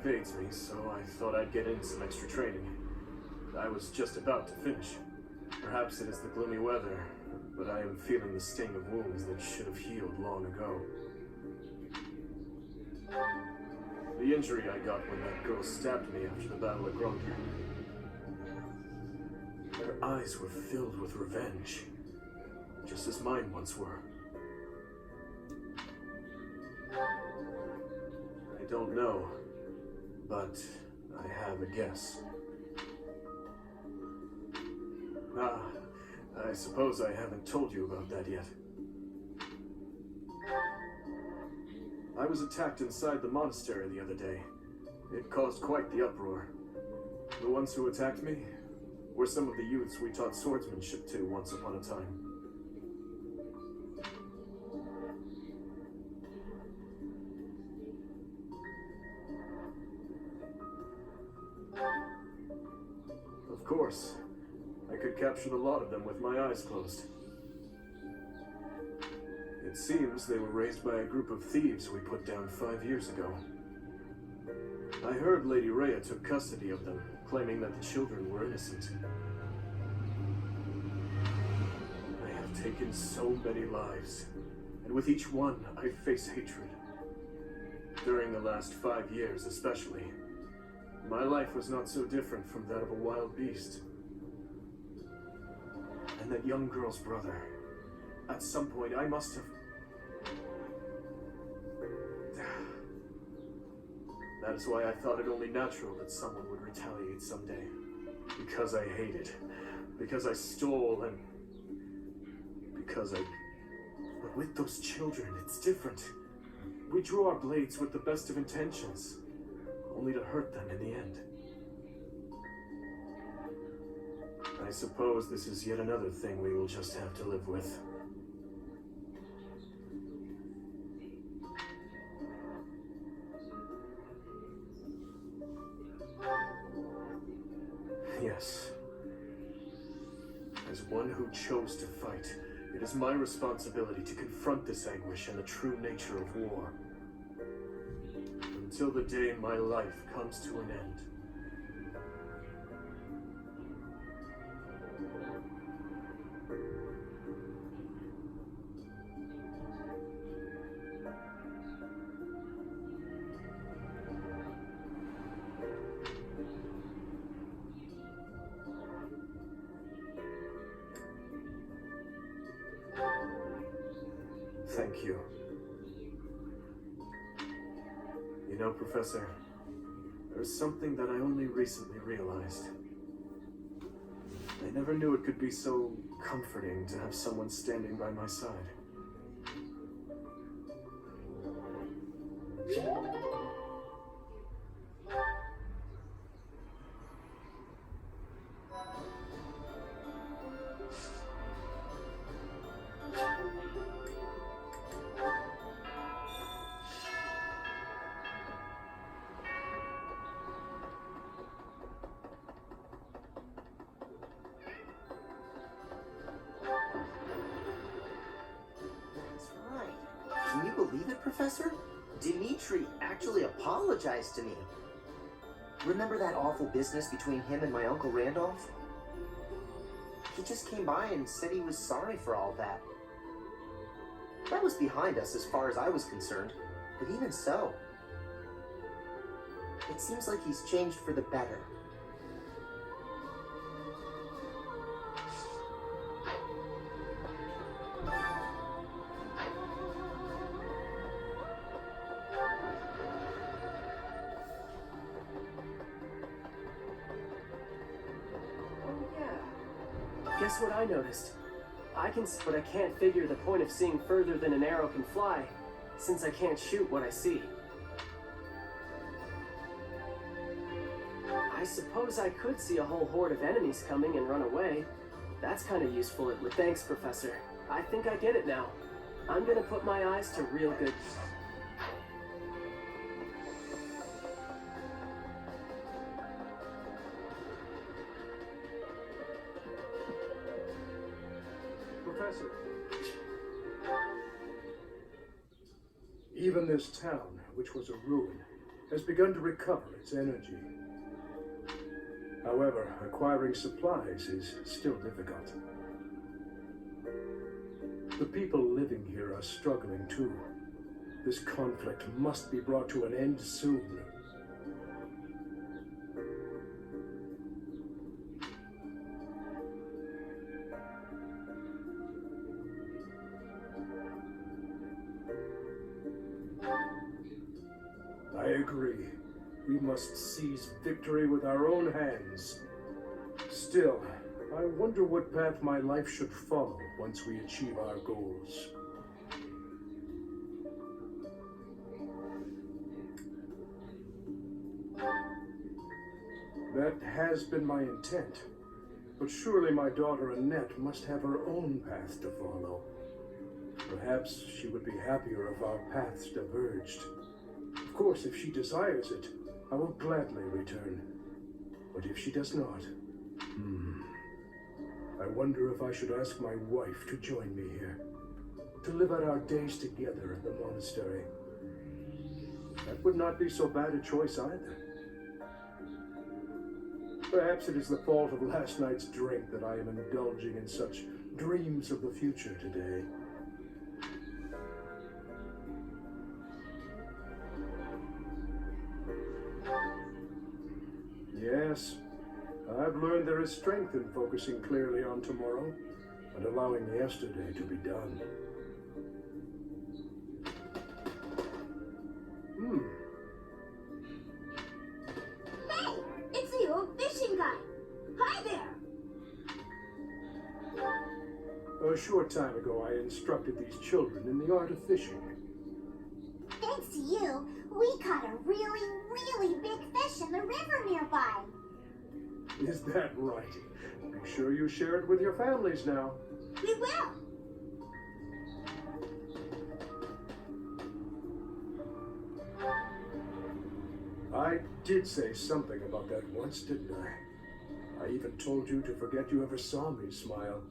evades me, so I thought I'd get in some extra training. I was just about to finish. Perhaps it is the gloomy weather, but I am feeling the sting of wounds that should have healed long ago. The injury I got when that girl stabbed me after the Battle of Grunker. Her eyes were filled with revenge, just as mine once were. I don't know, but I have a guess. I suppose I haven't told you about that yet. I was attacked inside the monastery the other day. It caused quite the uproar. The ones who attacked me were some of the youths we taught swordsmanship to once upon a time. Of course, I could capture the lot of them with my eyes closed. It seems they were raised by a group of thieves we put down 5 years ago. I heard Lady Rhea took custody of them, claiming that the children were innocent. I have taken so many lives, and with each one I face hatred. During the last 5 years especially, my life was not so different from that of a wild beast. And that young girl's brother, at some point I must have... That is why I thought it only natural that someone would retaliate someday. Because I hated. Because I stole and... But with those children, it's different. We drew our blades with the best of intentions, only to hurt them in the end. I suppose this is yet another thing we will just have to live with. Yes. As one who chose to fight, it is my responsibility to confront this anguish and the true nature of war. Until the day my life comes to an end. Thank you. You know, Professor, there's something that I only recently realized. I never knew it could be so comforting to have someone standing by my side. Can you believe it, Professor? Dimitri actually apologized to me. Remember that awful business between him and my Uncle Randolph? He just came by and said he was sorry for all that. That was behind us as far as I was concerned, but even so, it seems like he's changed for the better. Guess what I noticed? I can see, but I can't figure the point of seeing further than an arrow can fly, since I can't shoot what I see. I suppose I could see a whole horde of enemies coming and run away. That's kind of useful. Thanks, Professor. I think I get it now. I'm gonna put my eyes to real good... Professor, even this town, which was a ruin, has begun to recover its energy. However, acquiring supplies is still difficult. The people living here are struggling too. This conflict must be brought to an end soon. I agree. We must seize victory with our own hands. Still, I wonder what path my life should follow once we achieve our goals. That has been my intent, but surely my daughter Annette must have her own path to follow. Perhaps she would be happier if our paths diverged. Of course, if she desires it, I will gladly return. But if she does not, I wonder if I should ask my wife to join me here, to live out our days together at the monastery. That would not be so bad a choice either. Perhaps it is the fault of last night's drink that I am indulging in such dreams of the future today. Yes, I've learned there is strength in focusing clearly on tomorrow and allowing yesterday to be done. Hey, it's the old fishing guy. Hi there. A short time ago, I instructed these children in the art of fishing. Thanks to you, we caught a really, really big fish in the river nearby. Is that right? Be sure you share it with your families now. We will. I did say something about that once, didn't I? I even told you to forget you ever saw me smile.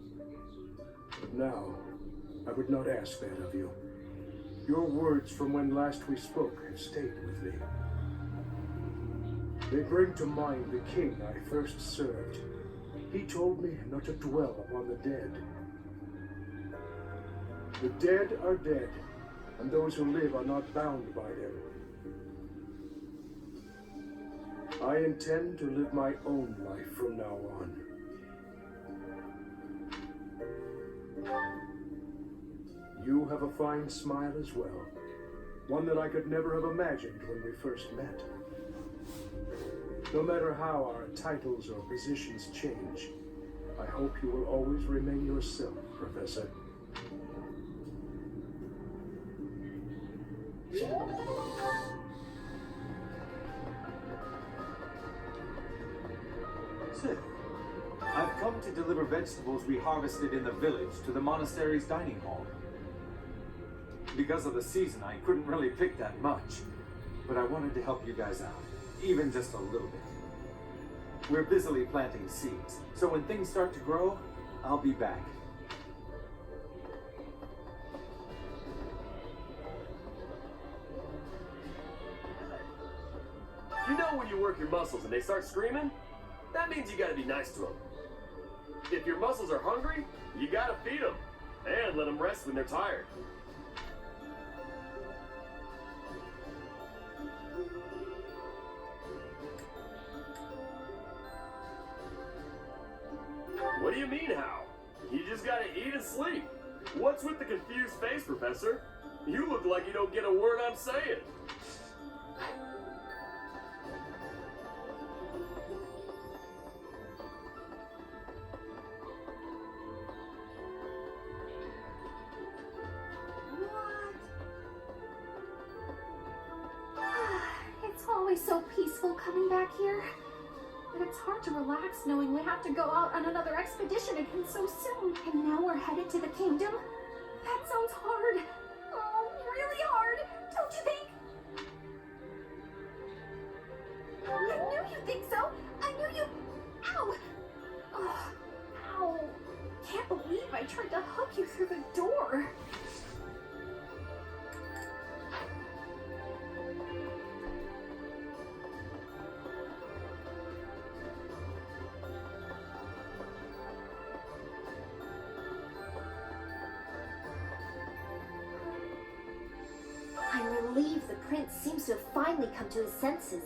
But now, I would not ask that of you. Your words from when last we spoke have stayed with me. They bring to mind the king I first served. He told me not to dwell upon the dead. The dead are dead, and those who live are not bound by them. I intend to live my own life from now on. You have a fine smile as well, one that I could never have imagined when we first met. No matter how our titles or positions change, I hope you will always remain yourself, Professor. Sir, I've come to deliver vegetables we harvested in the village to the monastery's dining hall. Because of the season, I couldn't really pick that much, but I wanted to help you guys out, even just a little bit. We're busily planting seeds, so when things start to grow, I'll be back. You know when you work your muscles and they start screaming? That means you gotta be nice to them. If your muscles are hungry, you gotta feed them. And let them rest when they're tired. What do you mean how? You just gotta eat and sleep. What's with the confused face, Professor? You look like you don't get a word I'm saying. It's always so peaceful coming back here. But it's hard to relax knowing we have to go out on another expedition again so soon. And now we're headed to the kingdom? That sounds hard. Oh, really hard, don't you think? I knew you'd think so. I knew you... Ow! Oh, ow. Can't believe I tried to hook you through the door. prince seems to have finally come to his senses.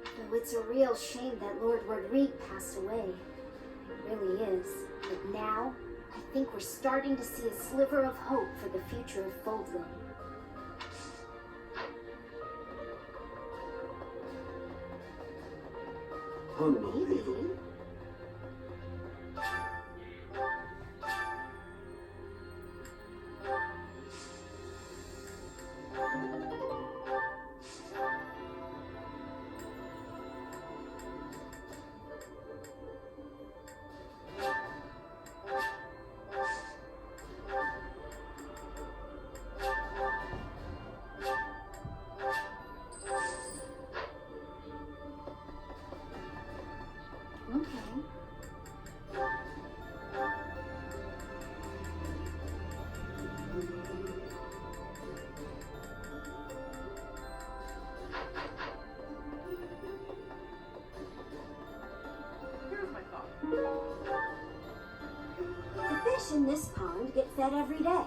Though it's a real shame that Lord Rodrigue passed away. It really is. But now, I think we're starting to see a sliver of hope for the future of Fodlan. Maybe. Okay. Here's my thought. The fish in this pond get fed every day,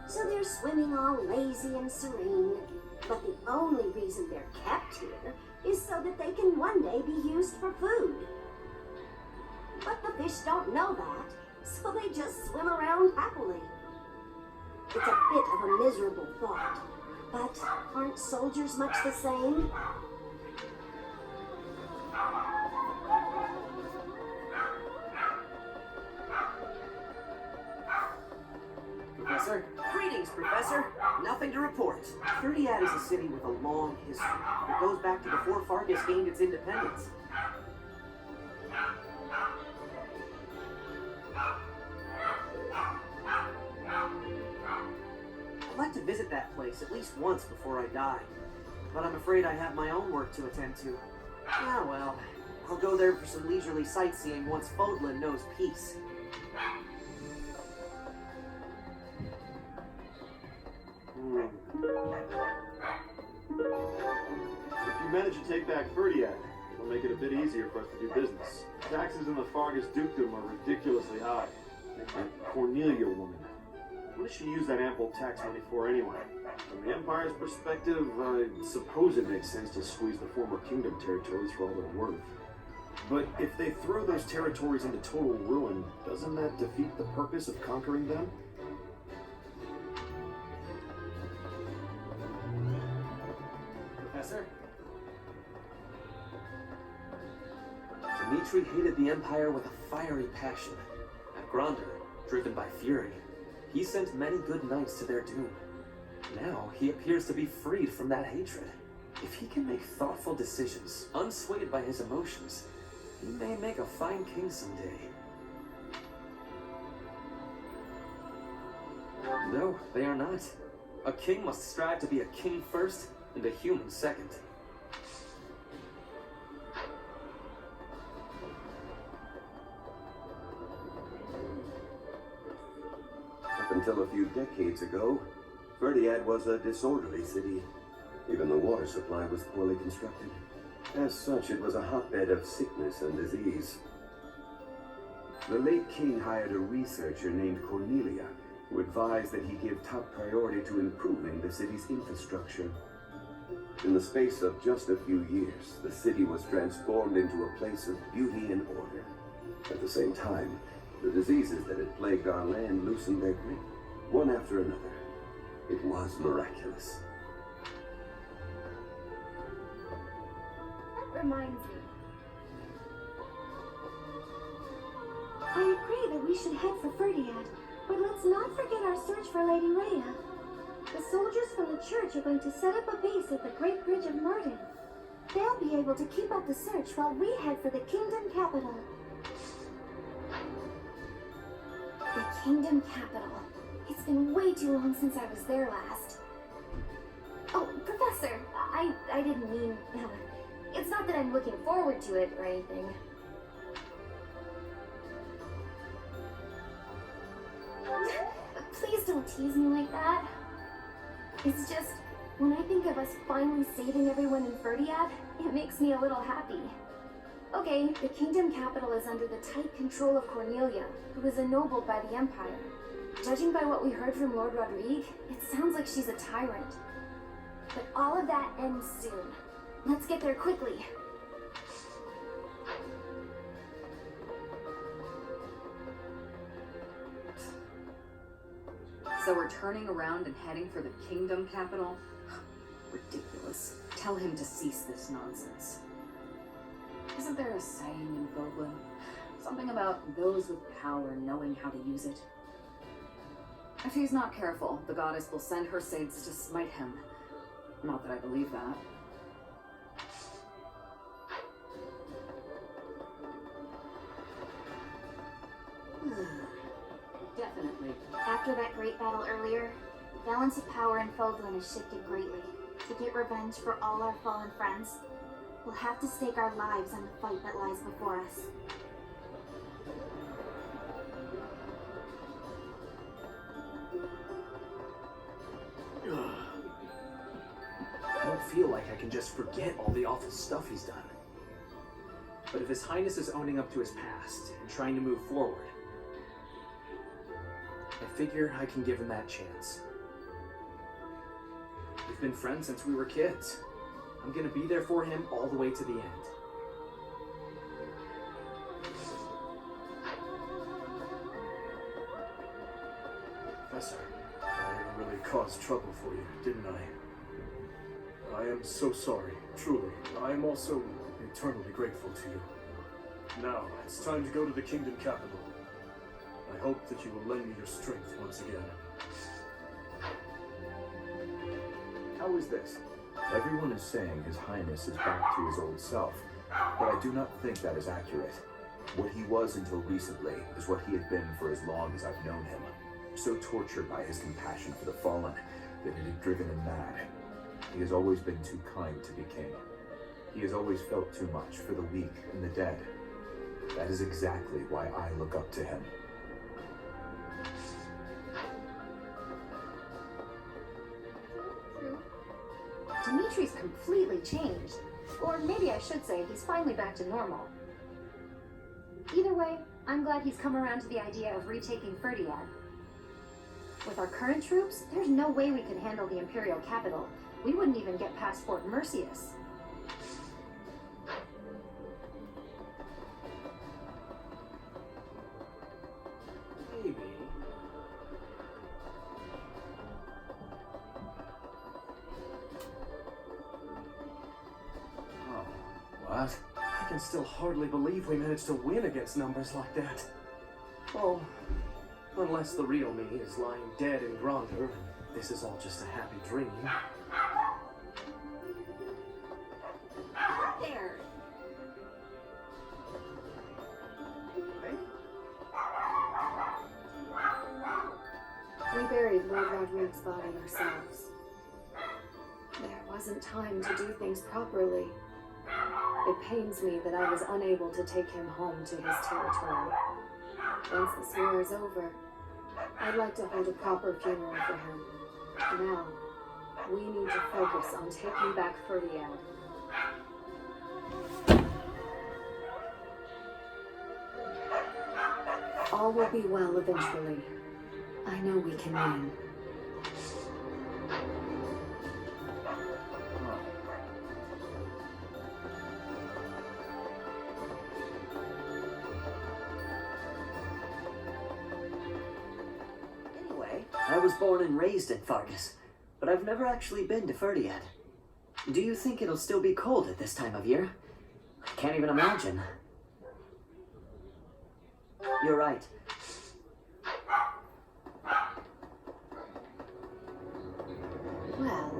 so they're swimming all lazy and serene. But the only reason they're kept here is so that they can one day be used for food. But the fish don't know that, so they just swim around happily. It's a bit of a miserable thought, but aren't soldiers much the same? Professor? Greetings, Professor. Nothing to report. Furtiad is a city with a long history. It goes back to before Fargus gained its independence. I'd like to visit that place at least once before I die. But I'm afraid I have my own work to attend to. Ah, well. I'll go there for some leisurely sightseeing once Fodlan knows peace. If you manage to take back Furtiad, it'll make it a bit easier for us to do business. Taxes in the Fargus dukedom are ridiculously high. Like that Cornelia woman. What does she use that ample tax money for anyway? From the Empire's perspective, I suppose it makes sense to squeeze the former kingdom territories for all they're worth. But if they throw those territories into total ruin, doesn't that defeat the purpose of conquering them? Professor? Dimitri hated the Empire with a fiery passion. At Gronder, driven by fury, he sent many good knights to their doom. Now he appears to be freed from that hatred. If he can make thoughtful decisions, unswayed by his emotions, he may make a fine king someday. No, they are not. A king must strive to be a king first and a human second. Up until a few decades ago, Furtiad was a disorderly city. Even the water supply was poorly constructed. As such, it was a hotbed of sickness and disease. The late king hired a researcher named Cornelia, who advised that he give top priority to improving the city's infrastructure. In the space of just a few years, the city was transformed into a place of beauty and order. At the same time, the diseases that had plagued our land loosened their grip, one after another. It was miraculous. That reminds me. I agree that we should head for Furtiad, but let's not forget our search for Lady Rhea. The soldiers from the church are going to set up a base at the Great Bridge of Murden. They'll be able to keep up the search while we head for the kingdom capital. The kingdom capital. It's been way too long since I was there last. Oh, Professor, I didn't mean... It's not that I'm looking forward to it or anything. Please don't tease me like that. It's just, when I think of us finally saving everyone in Furtiad, it makes me a little happy. Okay, the kingdom capital is under the tight control of Cornelia, who was ennobled by the Empire. Judging by what we heard from Lord Rodrigue, it sounds like she's a tyrant. But all of that ends soon. Let's get there quickly. So we're turning around and heading for the kingdom capital? Ridiculous. Tell him to cease this nonsense. Isn't there a saying in Emblem? Something about those with power knowing how to use it? If he's not careful, the goddess will send her saints to smite him. Not that I believe that. Definitely. After that great battle earlier, the balance of power in Fogland has shifted greatly. To get revenge for all our fallen friends, we'll have to stake our lives on the fight that lies before us. I don't feel like I can just forget all the awful stuff he's done. But if His Highness is owning up to his past and trying to move forward, I figure I can give him that chance. We've been friends since we were kids. I'm gonna be there for him all the way to the end. Professor, I really caused trouble for you, didn't I? I am so sorry, truly. I am also eternally grateful to you. Now, it's time to go to the kingdom capital. I hope that you will lend me your strength once again. How is this? Everyone is saying His Highness is back to his old self, but I do not think that is accurate. What he was until recently is what he had been for as long as I've known him. So tortured by his compassion for the fallen that it had driven him mad. He has always been too kind to be king. He has always felt too much for the weak and the dead. That is exactly why I look up to him. True. Dimitri's completely changed. Or maybe I should say he's finally back to normal. Either way, I'm glad he's come around to the idea of retaking Ferdiad. With our current troops, there's no way we could handle the Imperial capital. We wouldn't even get past Fort Mercius. Maybe. Oh, what? I can still hardly believe we managed to win against numbers like that. Well, unless the real me is lying dead in Gronder and this is all just a happy dream. There. We buried Lord Rodrigue's body ourselves. There wasn't time to do things properly. It pains me that I was unable to take him home to his territory. Once this war is over, I'd like to hold a proper funeral for him. Now, we need to focus on taking back Ferdiad. All will be well eventually. I know we can win. Anyway, I was born and raised in Fargus, but I've never actually been to Ferdiad. Do you think it'll still be cold at this time of year? I can't even imagine. You're right. Well...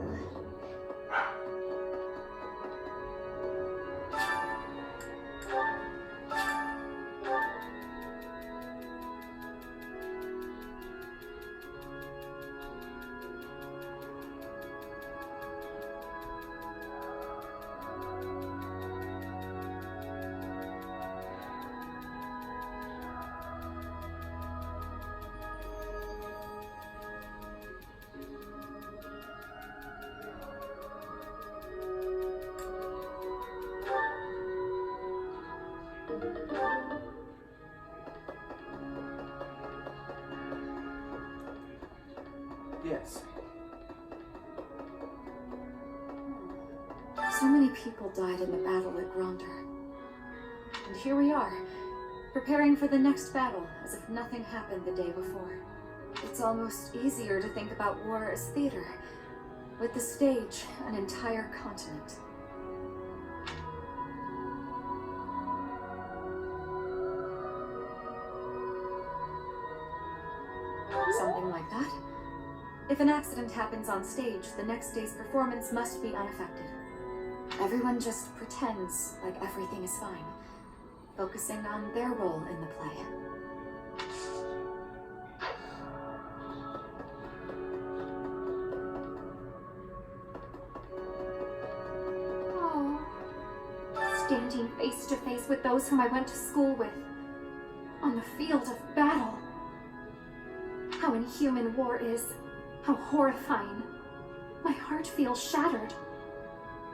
Yes. So many people died in the battle at Gronder. And here we are, preparing for the next battle as if nothing happened the day before. It's almost easier to think about war as theater, with the stage an entire continent. Something like that. If an accident happens on stage, the next day's performance must be unaffected. Everyone just pretends like everything is fine, focusing on their role in the play. Oh, standing face to face with those whom I went to school with, on the field of battle. How inhuman war is, how horrifying. My heart feels shattered.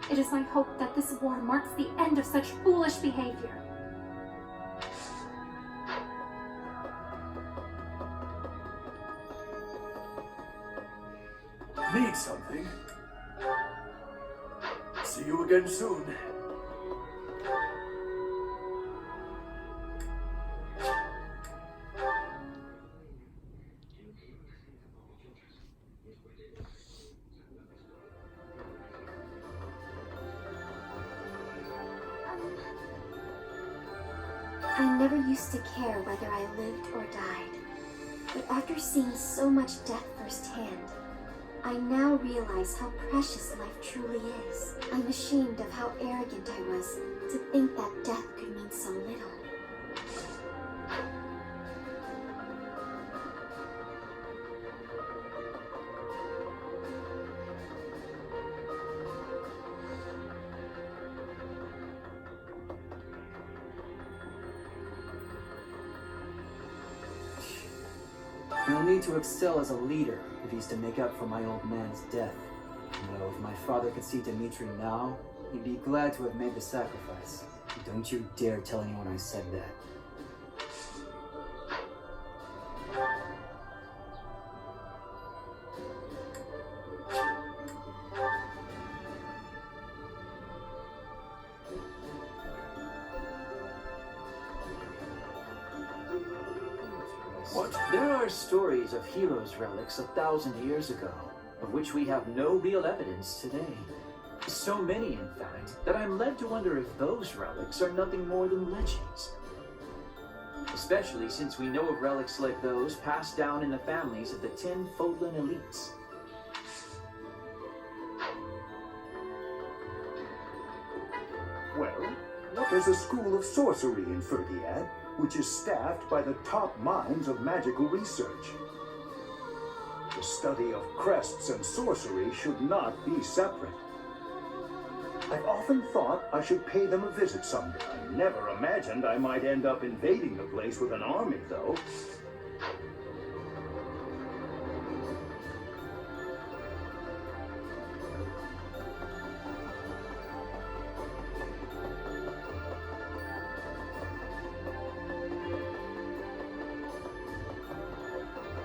It is my hope that this war marks the end of such foolish behavior. Need something? See you again soon. I never used to care whether I lived or died. But after seeing so much death firsthand, I now realize how precious life truly is. I'm ashamed of how arrogant I was to think that death could mean so little. He'll need to excel as a leader if he's to make up for my old man's death. No, if my father could see Dimitri now, he'd be glad to have made the sacrifice. Don't you dare tell anyone I said that. There are stories of heroes' relics 1,000 years ago, of which we have no real evidence today. So many, in fact, that I'm led to wonder if those relics are nothing more than legends. Especially since we know of relics like those passed down in the families of the 10 Fodlan elites. Well, there's a school of sorcery in Ferdiad, which is staffed by the top minds of magical research. The study of crests and sorcery should not be separate. I've often thought I should pay them a visit someday. I never imagined I might end up invading the place with an army, though.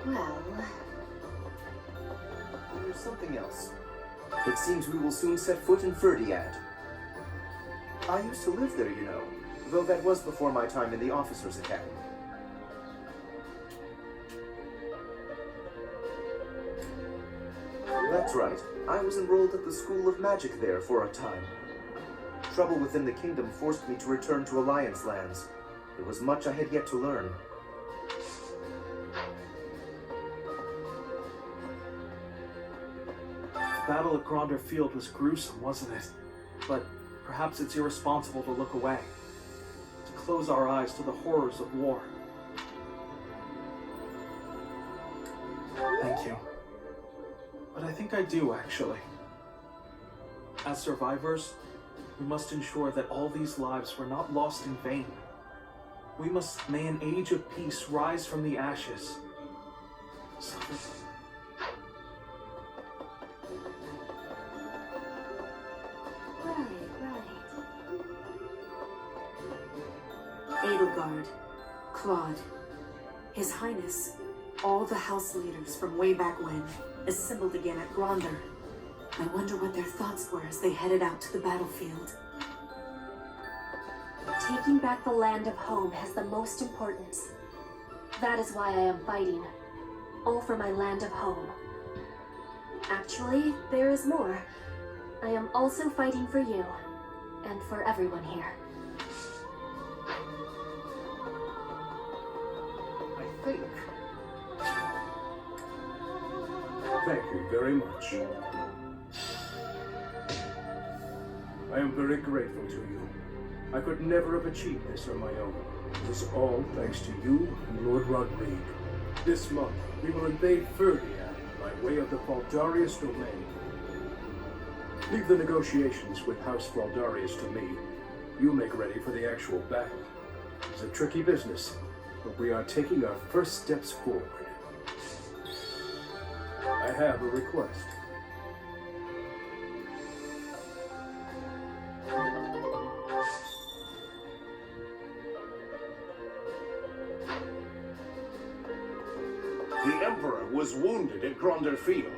Well, there's something else. It seems we will soon set foot in Ferdiad. I used to live there, you know, though that was before my time in the Officers' Academy. That's right. I was enrolled at the School of Magic there for a time. Trouble within the kingdom forced me to return to Alliance lands. There was much I had yet to learn. The battle at Gronder Field was gruesome, wasn't it? But perhaps it's irresponsible to look away, to close our eyes to the horrors of war. Thank you. But I think I do, actually. As survivors, we must ensure that all these lives were not lost in vain. We must, may an age of peace rise from the ashes, so that... Edelgard, Claude, His Highness, all the house leaders from way back when, assembled again at Gronder. I wonder what their thoughts were as they headed out to the battlefield. Taking back the land of home has the most importance. That is why I am fighting. All for my land of home. Actually, there is more. I am also fighting for you, and for everyone here. I think. Thank you very much. I am very grateful to you. I could never have achieved this on my own. It is all thanks to you and Lord Rodrigue. This month, we will invade Ferdiad by way of the Faldarius domain. Leave the negotiations with House Faldarius to me. You make ready for the actual battle. It's a tricky business, but we are taking our first steps forward. I have a request. The Emperor was wounded at Gronder Field.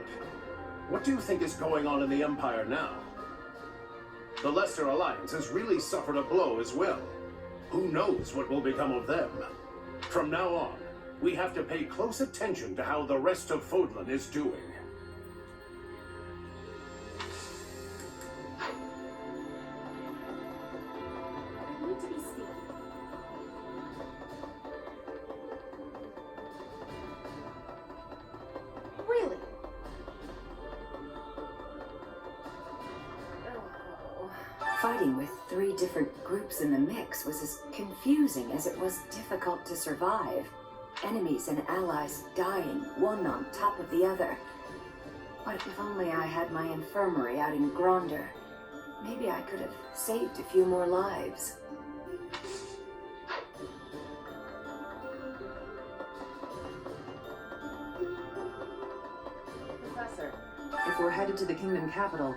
What do you think is going on in the Empire now? The Leicester Alliance has really suffered a blow as well. Who knows what will become of them? From now on, we have to pay close attention to how the rest of Fodlan is doing. I need to be speaking. Really? Fighting with 3 different groups in the mix was as confusing as it was difficult to survive. Enemies and allies dying, one on top of the other. But if only I had my infirmary out in Gronder, maybe I could have saved a few more lives. Professor, if we're headed to the kingdom capital,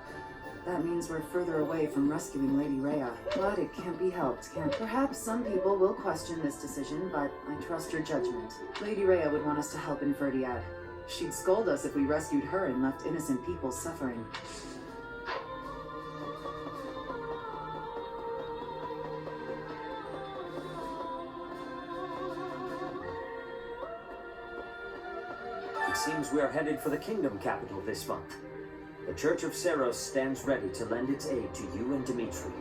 that means we're further away from rescuing Lady Rhea. But it can't be helped, can it? Perhaps some people will question this decision, but I trust your judgment. Lady Rhea would want us to help in Ferdiad. She'd scold us if we rescued her and left innocent people suffering. It seems we are headed for the kingdom capital this month. The Church of Seros stands ready to lend its aid to you and Dimitri.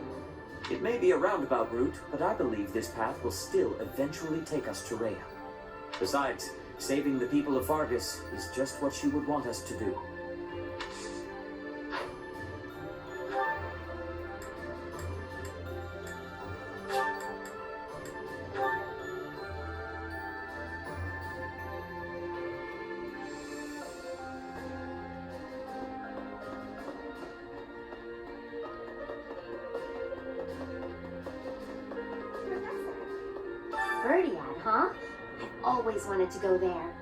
It may be a roundabout route, but I believe this path will still eventually take us to Rhea. Besides, saving the people of Vargas is just what she would want us to do. Ferdiad, huh? I've always wanted to go there.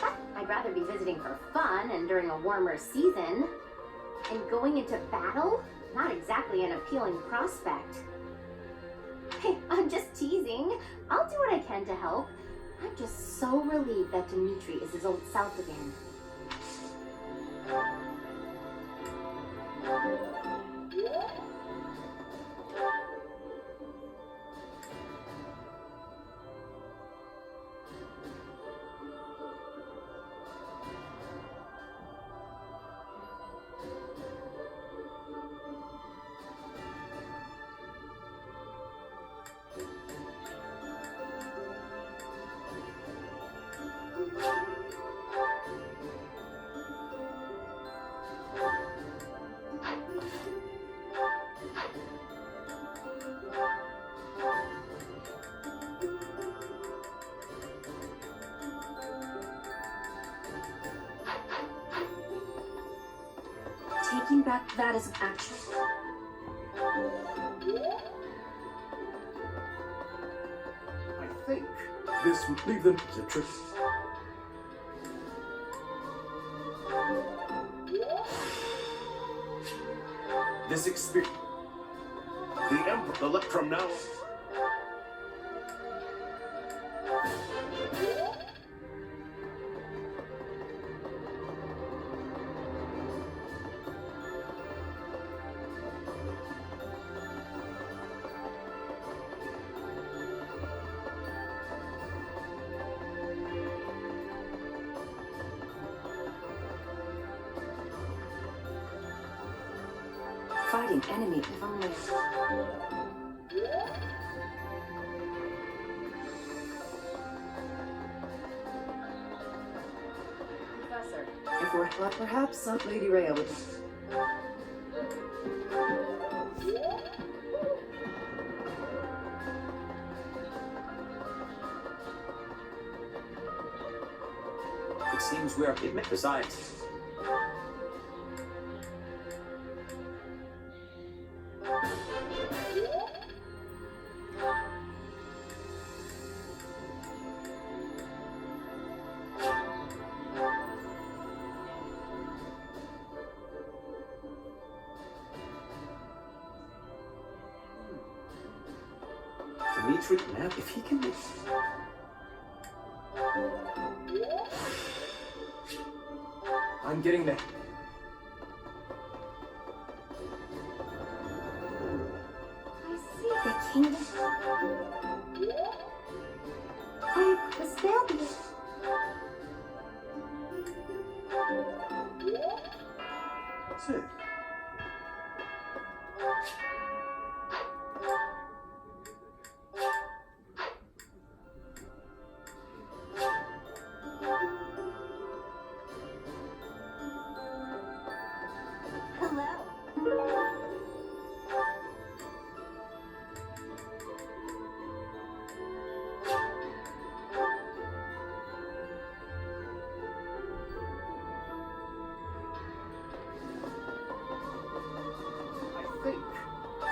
But I'd rather be visiting for fun and during a warmer season. And going into battle? Not exactly an appealing prospect. Hey, I'm just teasing. I'll do what I can to help. I'm just so relieved that Dimitri is his old self again. Taking back that is actually... I think this leave them is a trick. This experience. The Emperor, from now. fighting enemy if only... Professor, if we're perhaps Lady Rhea would... It seems we are... Besides... Dimitri, now, if he can... I'm getting there. I see the kingdom. I was there. That's it.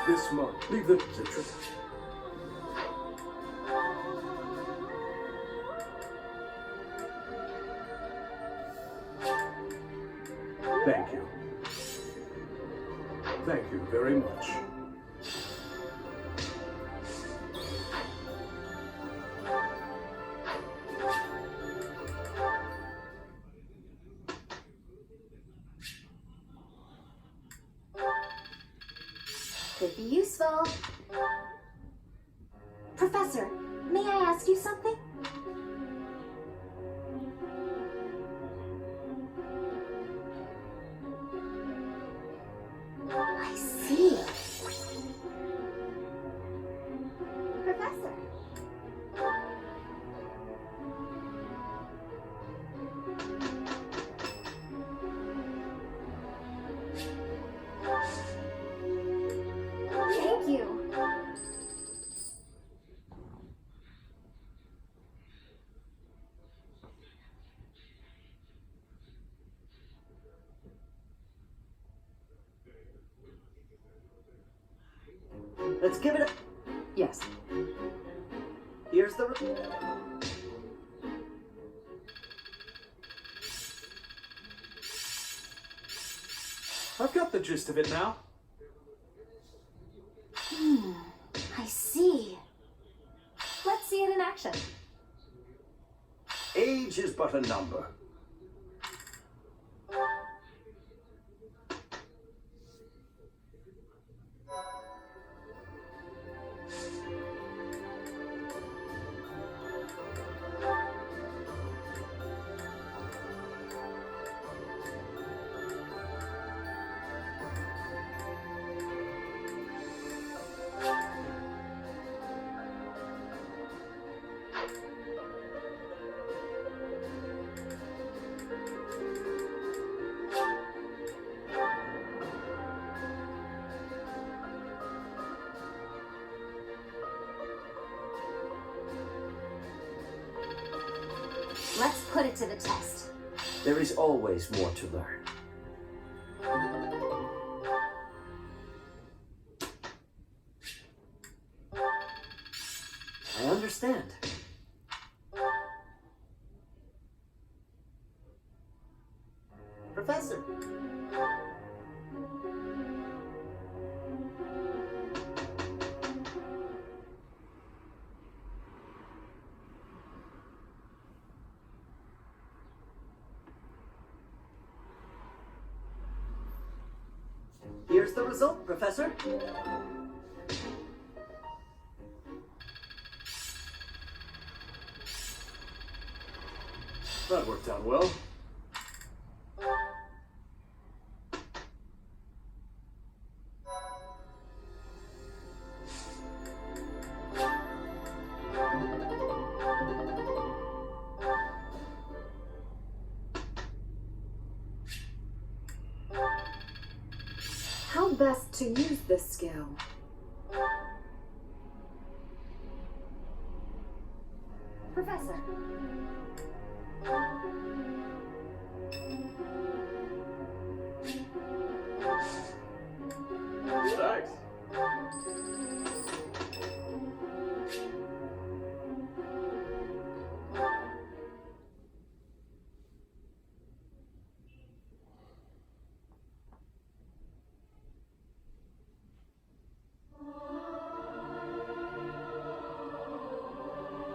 This month, leave the citrus. Thank you. Thank you very much. Could be useful. Professor, may I ask you something? I see. Professor. Thank you. Let's give it a... Yes. Here's the... I've got the gist of it now. I see. Let's see it in action. Age is but a number. Let's put it to the test. There is always more to learn. I understand. Professor. Here's the result, Professor. That worked out well. How best to use this skill? Professor. Thanks.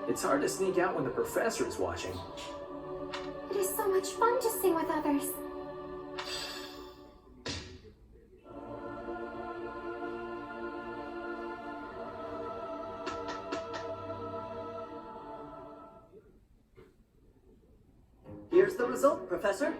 It's hard to sneak out when the professor is watching. It is so much fun to sing with others. Here's the result, Professor.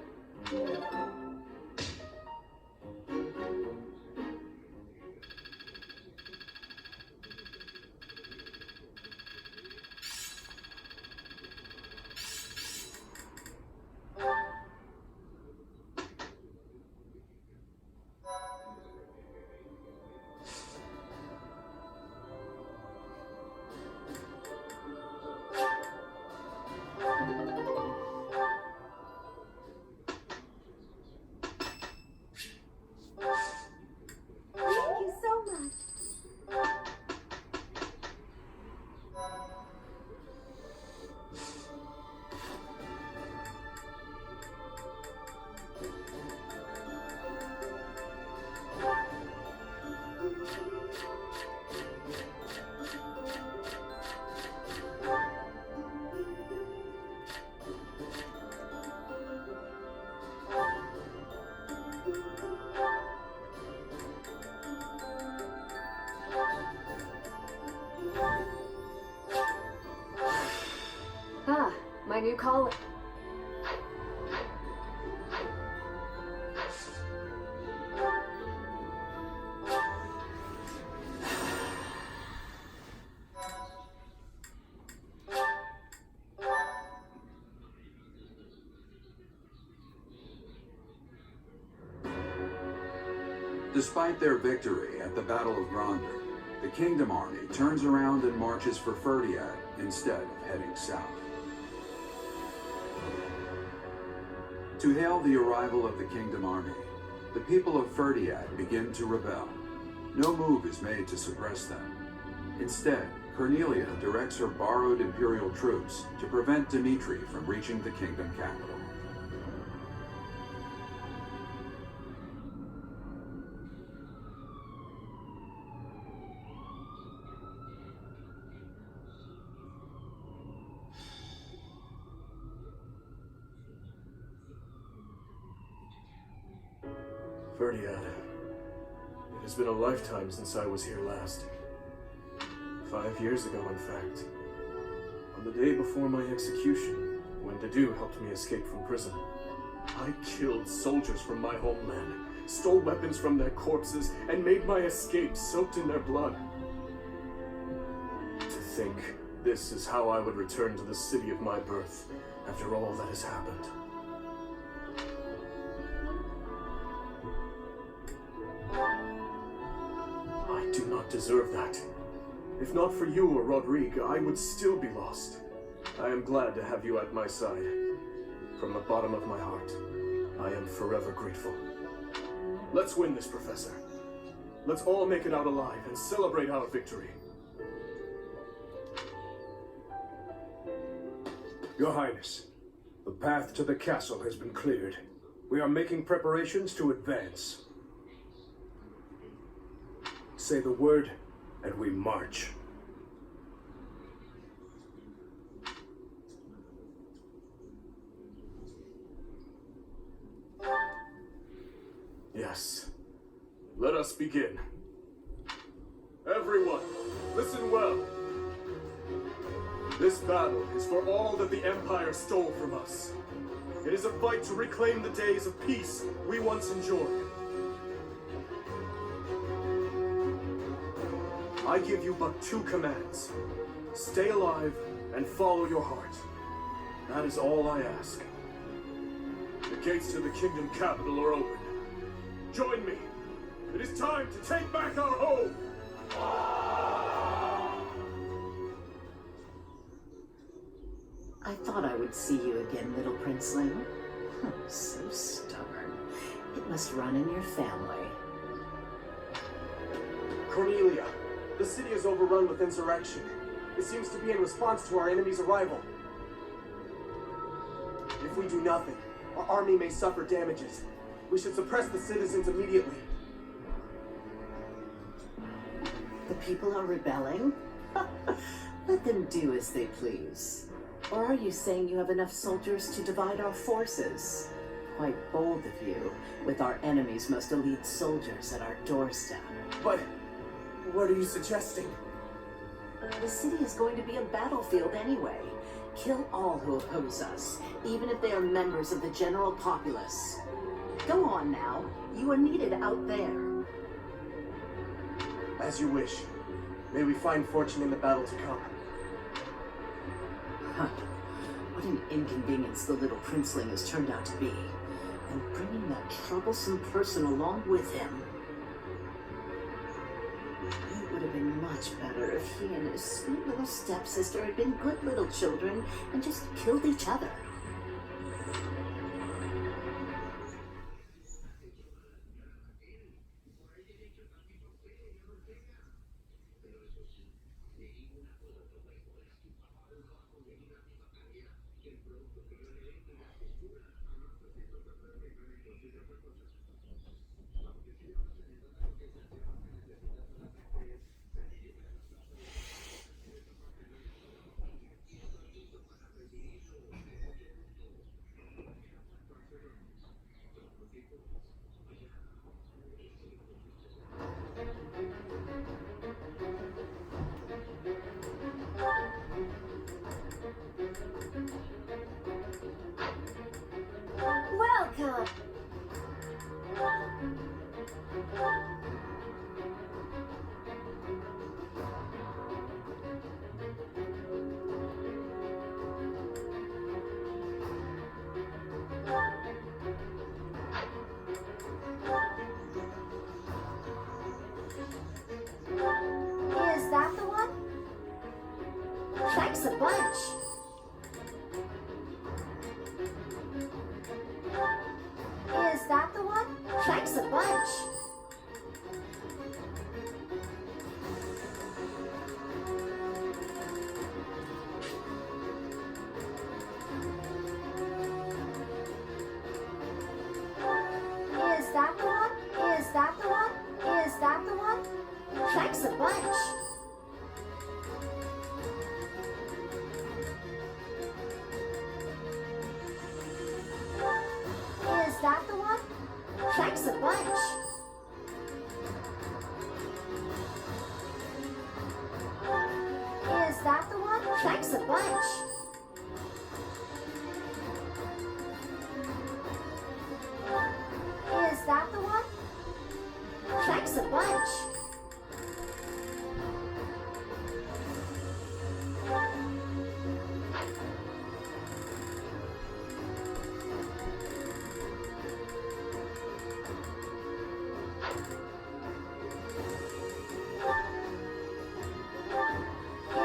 Thank you so much. Ah, my new colleague. Despite their victory at the Battle of Gronder, the Kingdom Army turns around and marches for Ferdiad instead of heading south. To hail the arrival of the Kingdom Army, the people of Ferdiad begin to rebel. No move is made to suppress them. Instead, Cornelia directs her borrowed Imperial troops to prevent Dimitri from reaching the Kingdom capital. Ferdiad. It has been a lifetime since I was here last. 5 years ago, in fact. On the day before my execution, when Dedu helped me escape from prison, I killed soldiers from my homeland, stole weapons from their corpses, and made my escape soaked in their blood. To think this is how I would return to the city of my birth after all that has happened. I do not deserve that. If not for you or Rodrigue, I would still be lost. I am glad to have you at my side. From the bottom of my heart, I am forever grateful. Let's win this, Professor. Let's all make it out alive and celebrate our victory. Your Highness, the path to the castle has been cleared. We are making preparations to advance. Say the word, and we march. Yes. Let us begin. Everyone, listen well. This battle is for all that the Empire stole from us. It is a fight to reclaim the days of peace we once enjoyed. I give you but two commands. Stay alive and follow your heart. That is all I ask. The gates to the kingdom capital are open. Join me. It is time to take back our home. I thought I would see you again, little princeling. So stubborn. It must run in your family. Cornelia, the city is overrun with insurrection. It seems to be in response to our enemy's arrival. If we do nothing, our army may suffer damages. We should suppress the citizens immediately. The people are rebelling? Let them do as they please. Or are you saying you have enough soldiers to divide our forces? Quite bold of you, with our enemy's most elite soldiers at our doorstep. But what are you suggesting? The city is going to be a battlefield anyway. Kill all who oppose us, even if they are members of the general populace. Go on now. You are needed out there. As you wish. May we find fortune in the battle to come. What an inconvenience the little princeling has turned out to be. And bringing that troublesome person along with him. It would have been much better if he and his sweet little stepsister had been good little children and just killed each other. Welcome! Is that the one? Thanks a bunch. Is that the one? Thanks a bunch. Is that the one? Is that the one? Is that the one? Thanks a bunch. Is that the one? Thanks a bunch. Is that the one? Thanks a bunch. Is that the one? Thanks a bunch.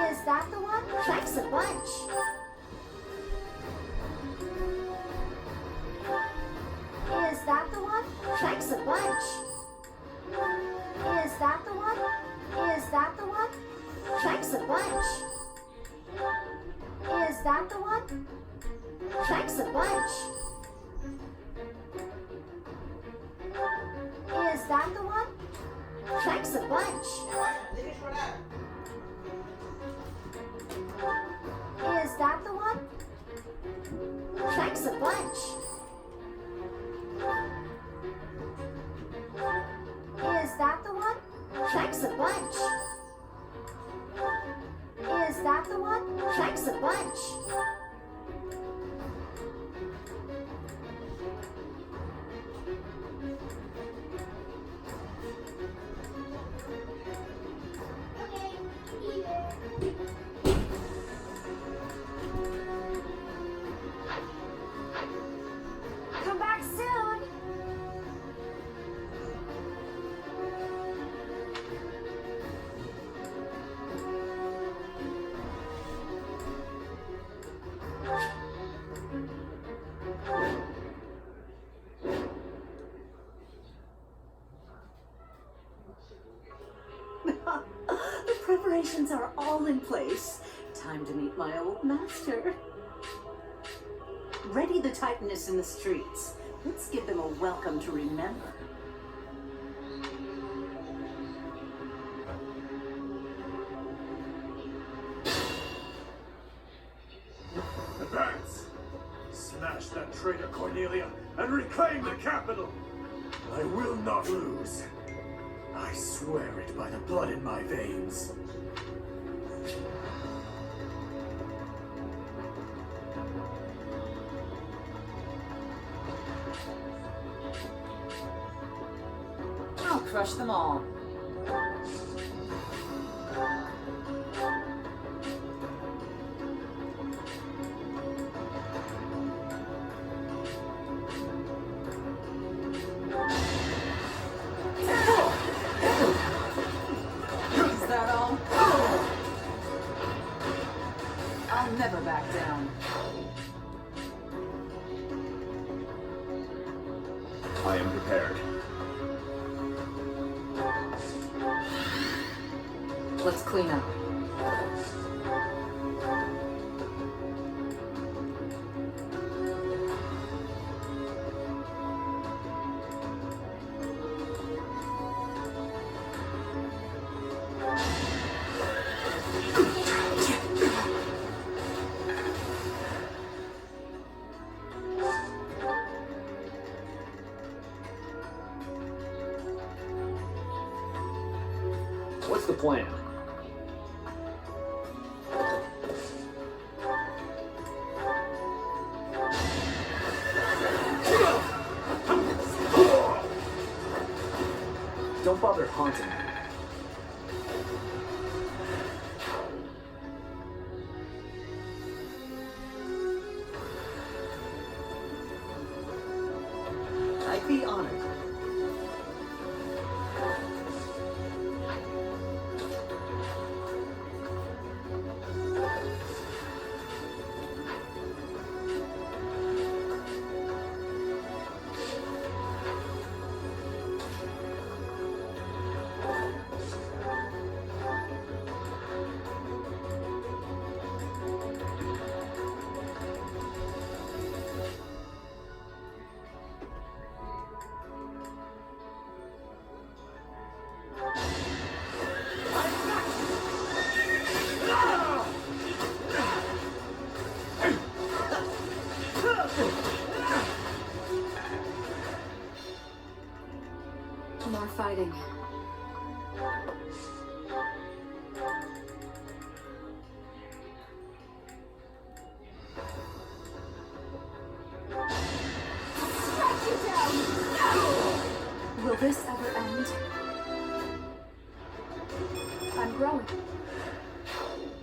Is that the one? Thanks a bunch. Is that the one? Thanks a bunch. Is that the one? Is that the one? Thanks a bunch. Is that the one? Thanks a bunch. Is that the one? Thanks a bunch. Is that the one? Thanks a bunch. Is that the one? Thanks a bunch. Is that the one? Thanks a bunch. Preparations are all in place. Time to meet my old master. Ready the Titaness in the streets. Let's give them a welcome to remember. Advance! Smash that traitor Cornelia and reclaim the capital! I will not lose. I swear it by the blood in my veins. I'll crush them all. Is that all? I'll never back down. I am prepared. Let's clean up. What's the plan? Don't bother haunting me. I'd be honored. More fighting. Will this ever end? I'm growing.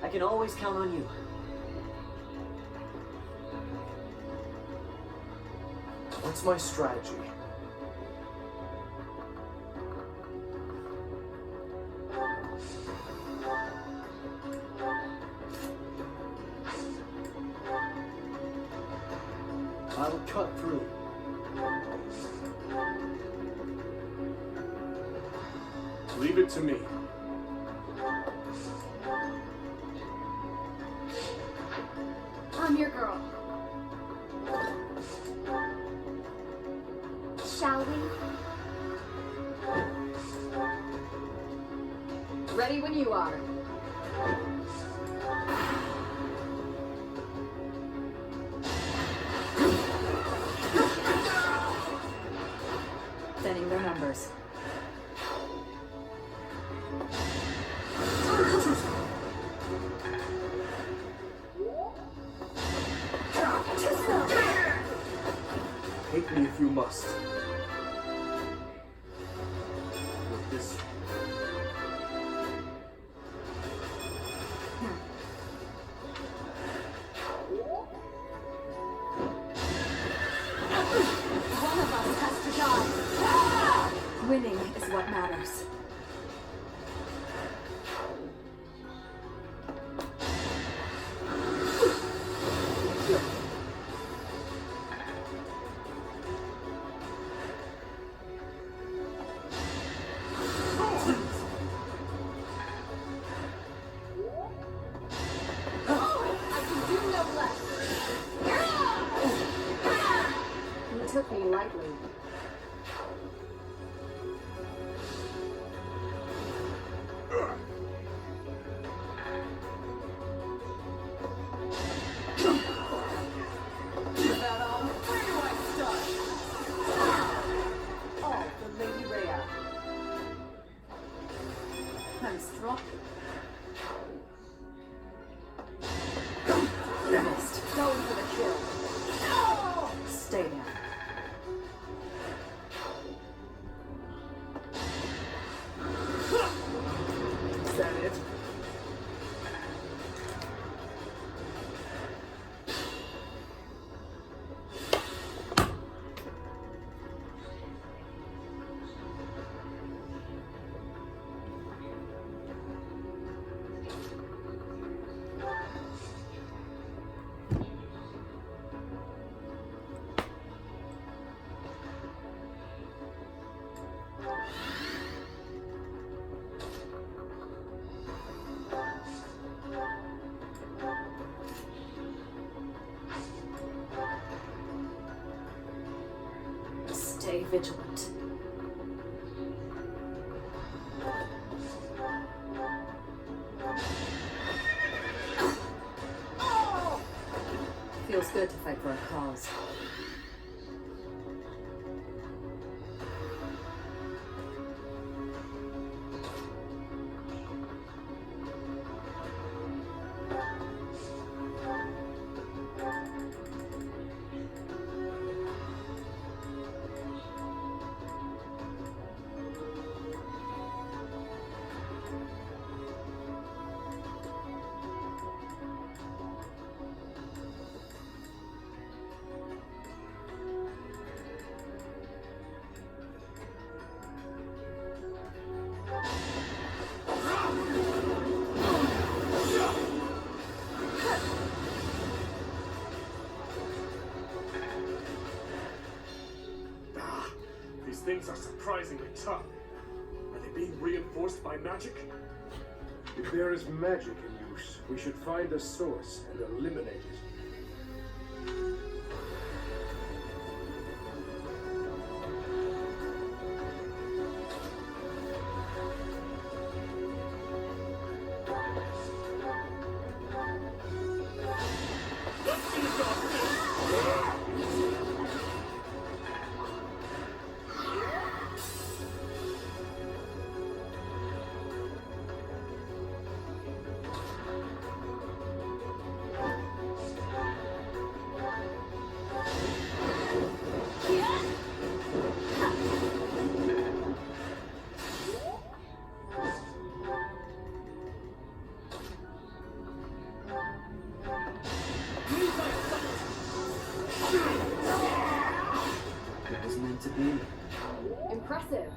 I can always count on you. What's my strategy? I'll cut through. Leave it to me. I'm your girl. Shall we? Ready when you are. Thinning their numbers. Hate me if you must. With this. One of us has to die. Winning is what matters. me lightly. Is that all? Where do I start? Oh, the Lady Rhea. I'm strong. Missed. Going for the kill. Stay down. Is that it? Stay vigilant. Feels good to fight for a cause. These things are surprisingly tough. Are they being reinforced by magic? If there is magic in use, we should find a source and eliminate it. It was meant to be. Impressive.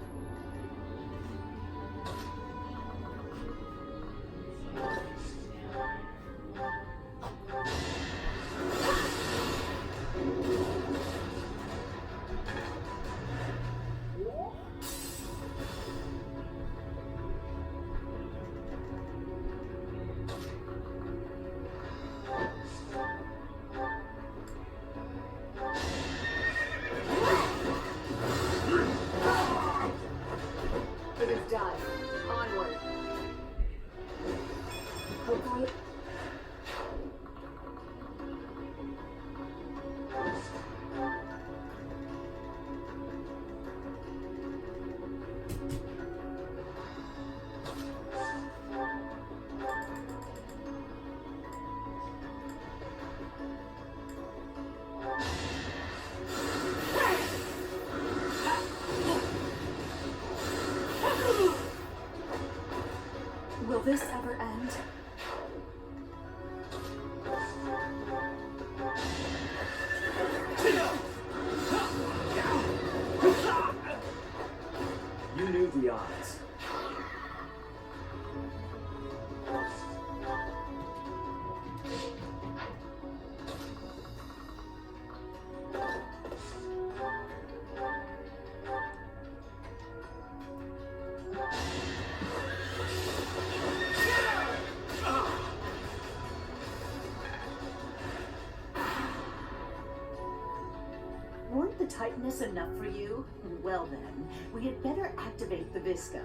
tightness enough for you? Well then, we had better activate the Viscum.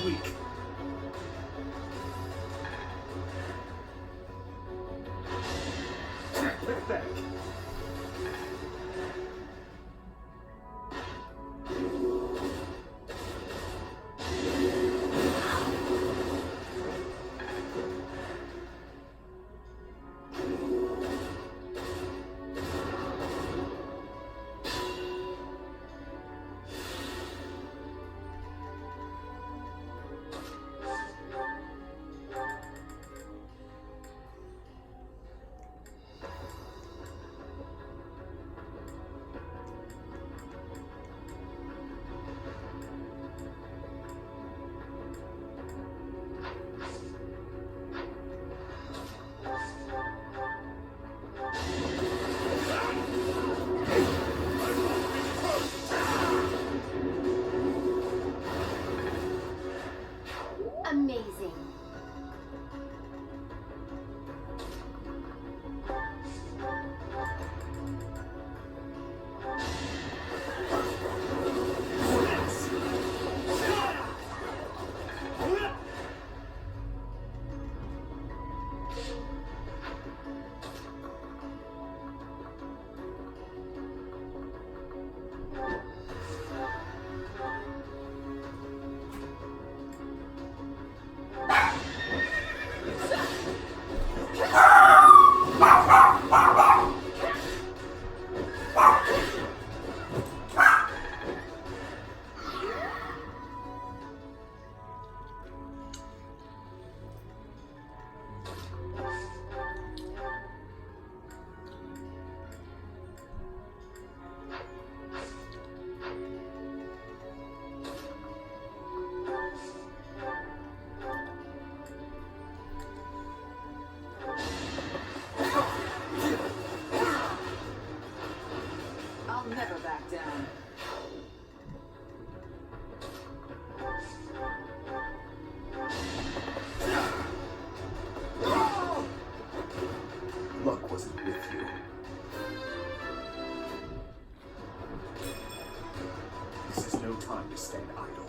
Weak. Pathetic. Amazing. I'll never back down. Luck wasn't with you. This is no time to stand idle.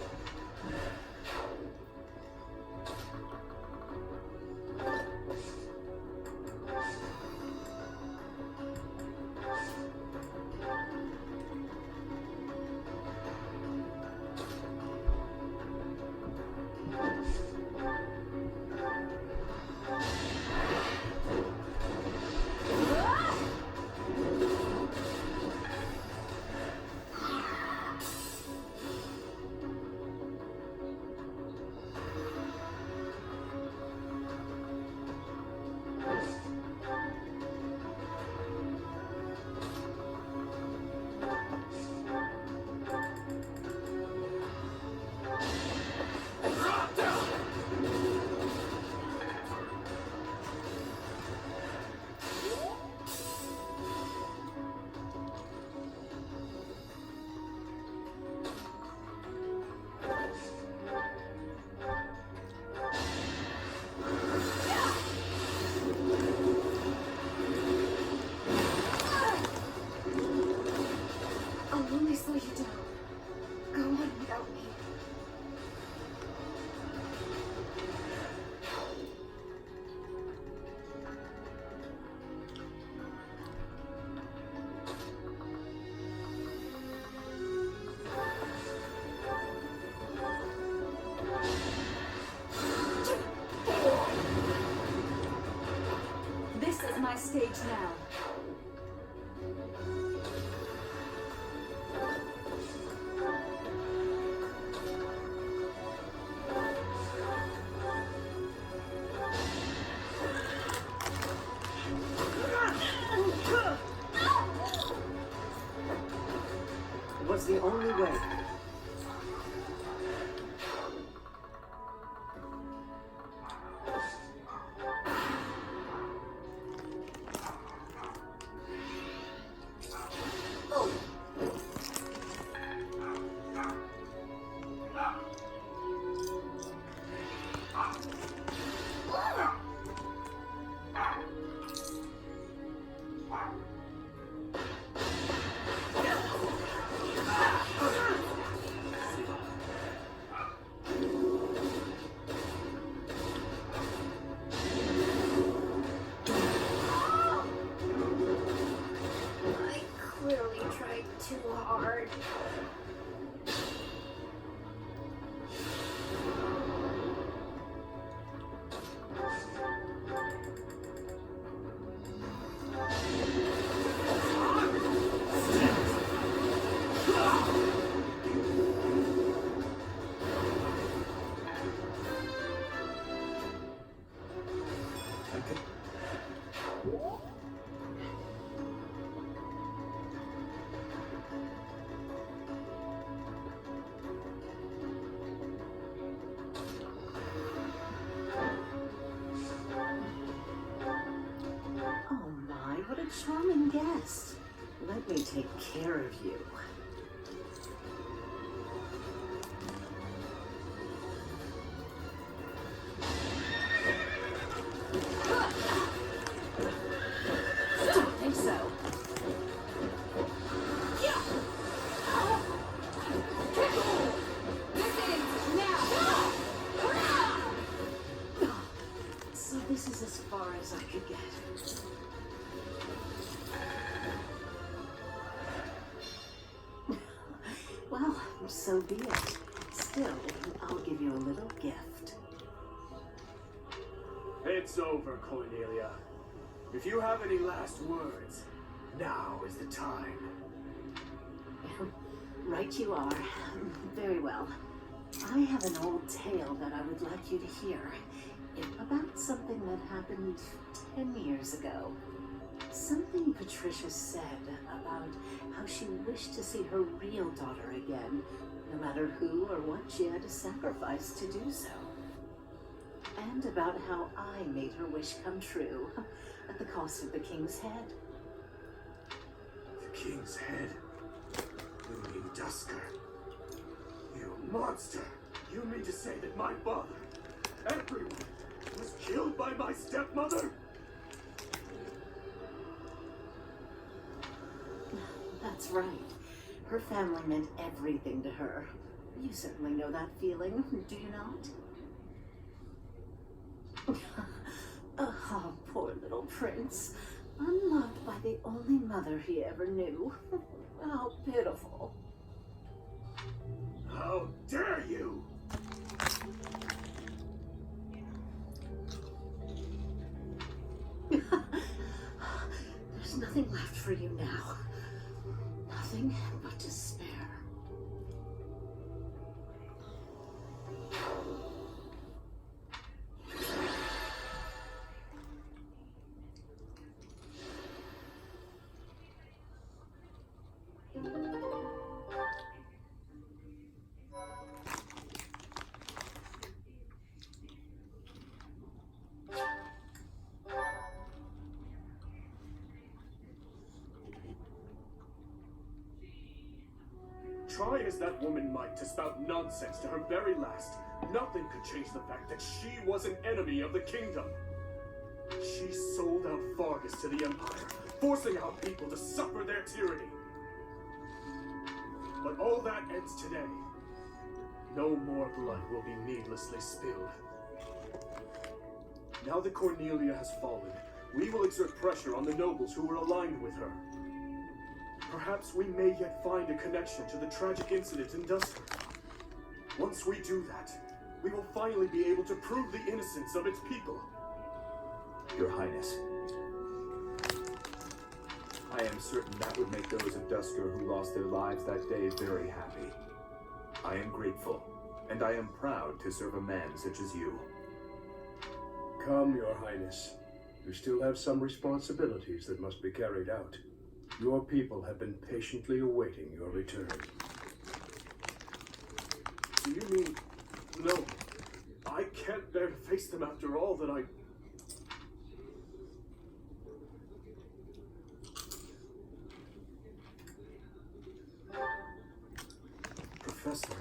I'll only slow you down. Go on without me. This is my stage now. only way. Too hard. Oh my, what a charming guest. Let me take care of you. Don't think so. So this is as far as I could get. Well, so be it. Still, I'll give you a little gift. It's over, Cornelia. If you have any last words, now is the time. Right you are. Very well. I have an old tale that I would like you to hear. About something that happened 10 years ago. Something Patricia said about how she wished to see her real daughter again, no matter who or what she had to sacrifice to do so. And about how I made her wish come true, at the cost of the king's head. The king's head? You mean Dusker? You monster! You mean to say that my father, everyone, was killed by my stepmother? That's right. Her family meant everything to her. You certainly know that feeling, do you not? Oh, poor little prince. Unloved by the only mother he ever knew. How pitiful. How dare you! There's nothing left for you now. Nothing but despair. Try as that woman might to spout nonsense to her very last, nothing could change the fact that she was an enemy of the kingdom. She sold out Fargus to the Empire, forcing our people to suffer their tyranny. But all that ends today. No more blood will be needlessly spilled. Now that Cornelia has fallen, we will exert pressure on the nobles who were aligned with her. Perhaps we may yet find a connection to the tragic incident in Dusker. Once we do that, we will finally be able to prove the innocence of its people. Your Highness, I am certain that would make those of Dusker who lost their lives that day very happy. I am grateful, and I am proud to serve a man such as you. Come, Your Highness. You still have some responsibilities that must be carried out. Your people have been patiently awaiting your return. Do you mean... No, I can't bear to face them after all that I... Professor,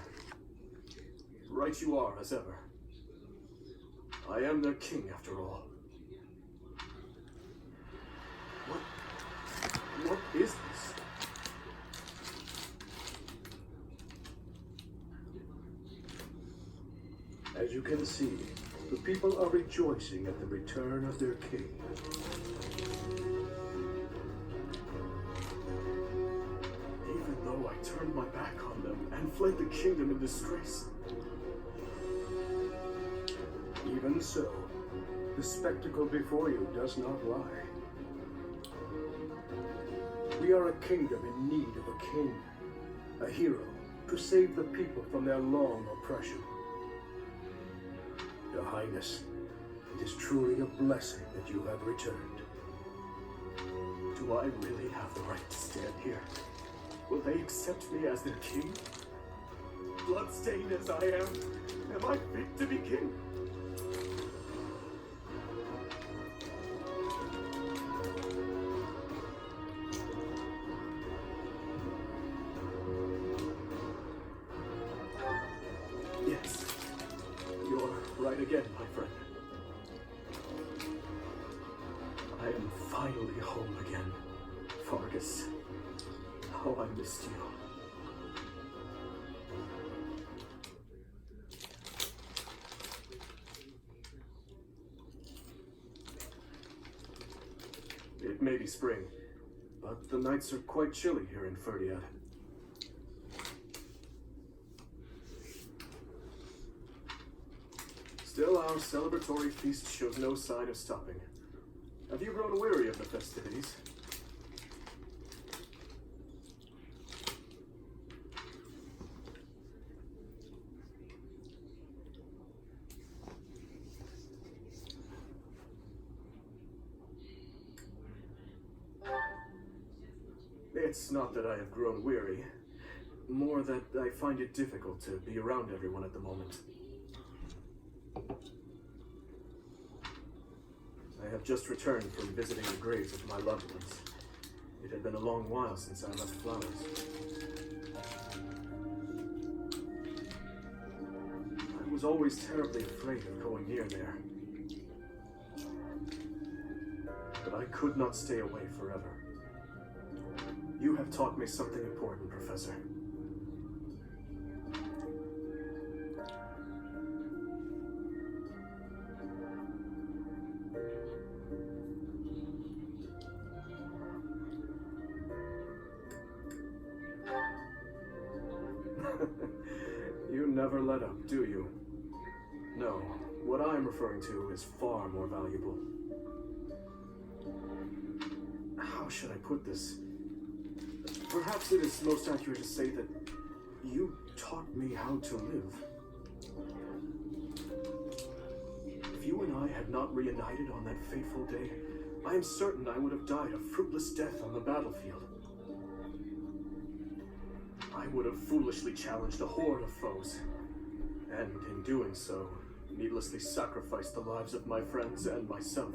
right you are, as ever. I am their king, after all. What is this? As you can see, the people are rejoicing at the return of their king. Even though I turned my back on them and fled the kingdom in disgrace. Even so, the spectacle before you does not lie. We are a kingdom in need of a king, a hero to save the people from their long oppression. Your Highness, it is truly a blessing that you have returned. Do I really have the right to stand here? Will they accept me as their king? Bloodstained as I am I fit to be king? Yes, you're right again, my friend. I am finally home again, Fargus. How I missed you. It may be spring, but the nights are quite chilly here in Ferdiad. Still, our celebratory feast shows no sign of stopping. Have you grown weary of the festivities? It's not that I have grown weary, more that I find it difficult to be around everyone at the moment. I have just returned from visiting the graves of my loved ones. It had been a long while since I left flowers. I was always terribly afraid of going near there. But I could not stay away forever. You have taught me something important, Professor. You never let up, do you? No, what I am referring to is far more valuable. How should I put this? Perhaps it is most accurate to say that you taught me how to live. If you and I had not reunited on that fateful day, I am certain I would have died a fruitless death on the battlefield. I would have foolishly challenged a horde of foes, and in doing so, needlessly sacrificed the lives of my friends and myself.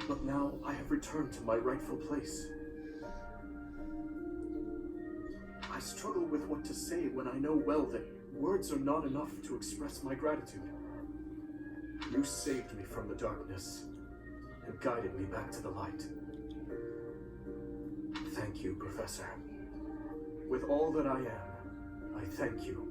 But now I have returned to my rightful place. I struggle with what to say when I know well that words are not enough to express my gratitude. You saved me from the darkness and guided me back to the light. Thank you, Professor. With all that I am, I thank you.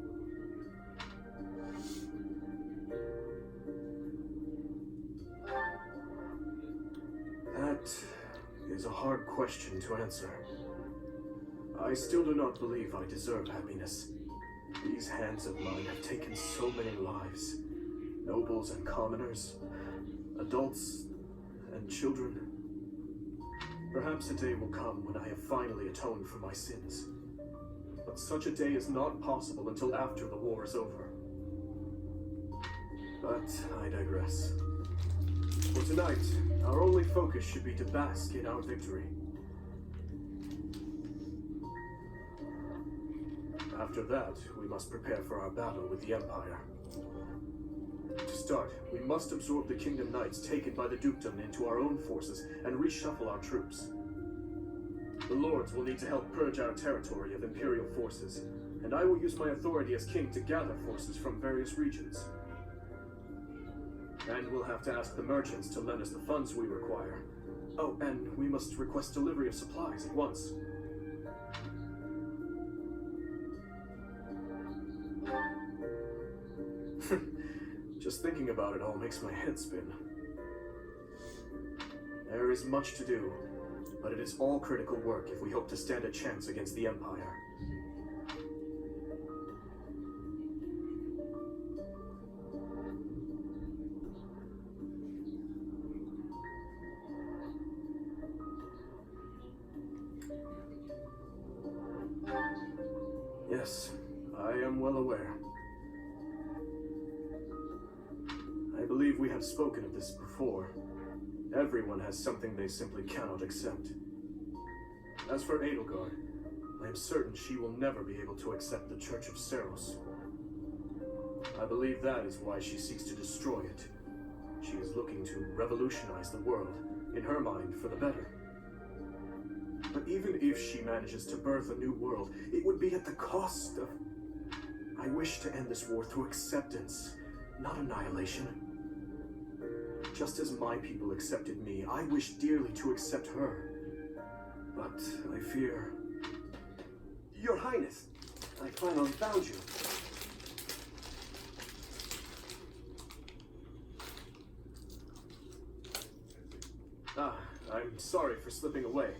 That is a hard question to answer. I still do not believe I deserve happiness. These hands of mine have taken so many lives. Nobles and commoners, adults and children. Perhaps a day will come when I have finally atoned for my sins. But such a day is not possible until after the war is over. But I digress. For tonight, our only focus should be to bask in our victory. After that, we must prepare for our battle with the Empire. To start, we must absorb the Kingdom Knights taken by the Dukedom into our own forces and reshuffle our troops. The Lords will need to help purge our territory of Imperial forces, and I will use my authority as king to gather forces from various regions. And we'll have to ask the merchants to lend us the funds we require. Oh, and we must request delivery of supplies at once. Just thinking about it all makes my head spin. There is much to do, but it is all critical work if we hope to stand a chance against the Empire. Yes, I am well aware. I believe we have spoken of this before. Everyone has something they simply cannot accept. As for Edelgard, I am certain she will never be able to accept the Church of Seros. I believe that is why she seeks to destroy it. She is looking to revolutionize the world, in her mind, for the better. But even if she manages to birth a new world, it would be at the cost of... I wish to end this war through acceptance, not annihilation. Just as my people accepted me, I wish dearly to accept her. But I fear... Your Highness, I finally found you. I'm sorry for slipping away.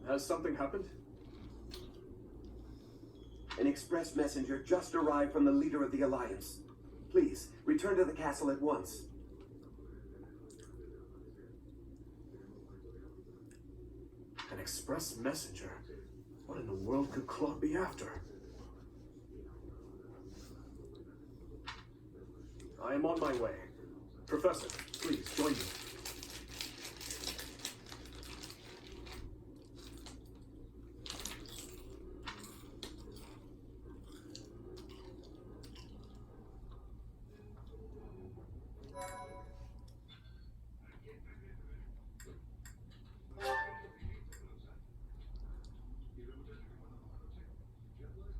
Has something happened? An express messenger just arrived from the leader of the Alliance. Please, return to the castle at once. An express messenger? What in the world could Claude be after? I am on my way. Professor, please join me.